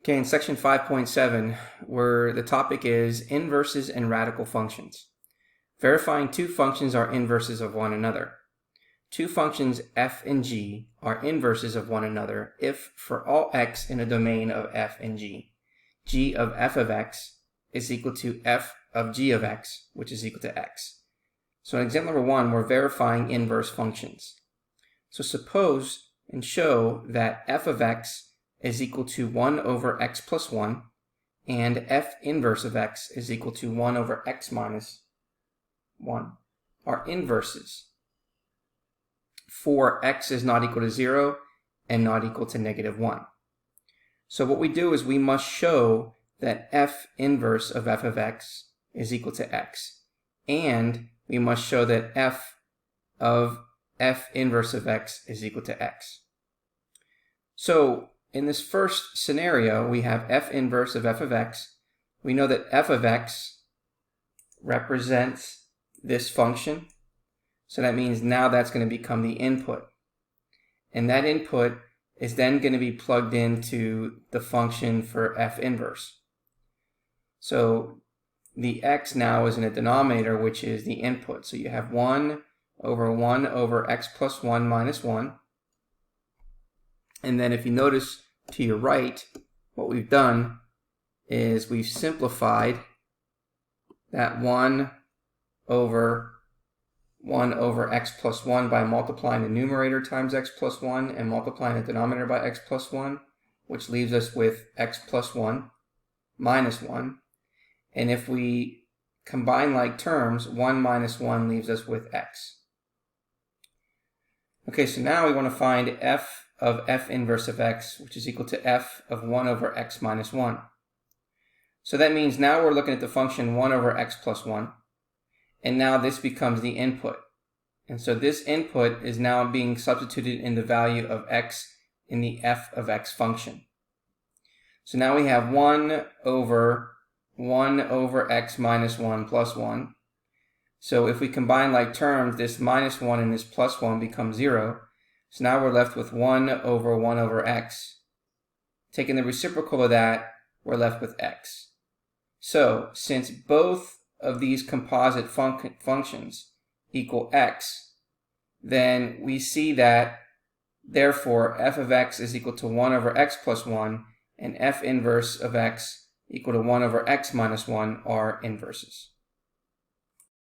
Okay, in section 5.7, where the topic is inverses and radical functions. Verifying two functions are inverses of one another. Two functions f and g are inverses of one another if for all x in a domain of f and g of f of x is equal to f of g of x, which is equal to x. So in example number 1, we're verifying inverse functions. So suppose and show that f of x is equal to 1 over x plus 1, and f inverse of x is equal to 1 over x minus 1 are inverses for x is not equal to 0 and not equal to negative 1. So what we do is we must show that f inverse of f of x is equal to x, and we must show that f of f inverse of x is equal to x. So in this first scenario, we have f inverse of f of x. We know that f of x represents this function. So that means now that's going to become the input. And that input is then going to be plugged into the function for f inverse. So the x now is in a denominator, which is the input. So you have 1 over x plus 1 minus 1. And then if you notice to your right, what we've done is we've simplified that 1 over x plus 1 by multiplying the numerator times x plus 1 and multiplying the denominator by x plus 1, which leaves us with x plus 1 minus 1. And if we combine like terms, 1 minus 1 leaves us with x. Okay, so now we want to find f of f inverse of x, which is equal to f of 1 over x minus 1. So that means now we're looking at the function 1 over x plus 1, and now this becomes the input. And so this input is now being substituted in the value of x in the f of x function. So now we have 1 over x minus 1 plus 1. So if we combine like terms, this minus 1 and this plus 1 become 0. So now we're left with 1 over x. Taking the reciprocal of that, we're left with x. So since both of these composite functions equal x, then we see that therefore f of x is equal to 1 over x plus 1 and f inverse of x equal to 1 over x minus 1 are inverses.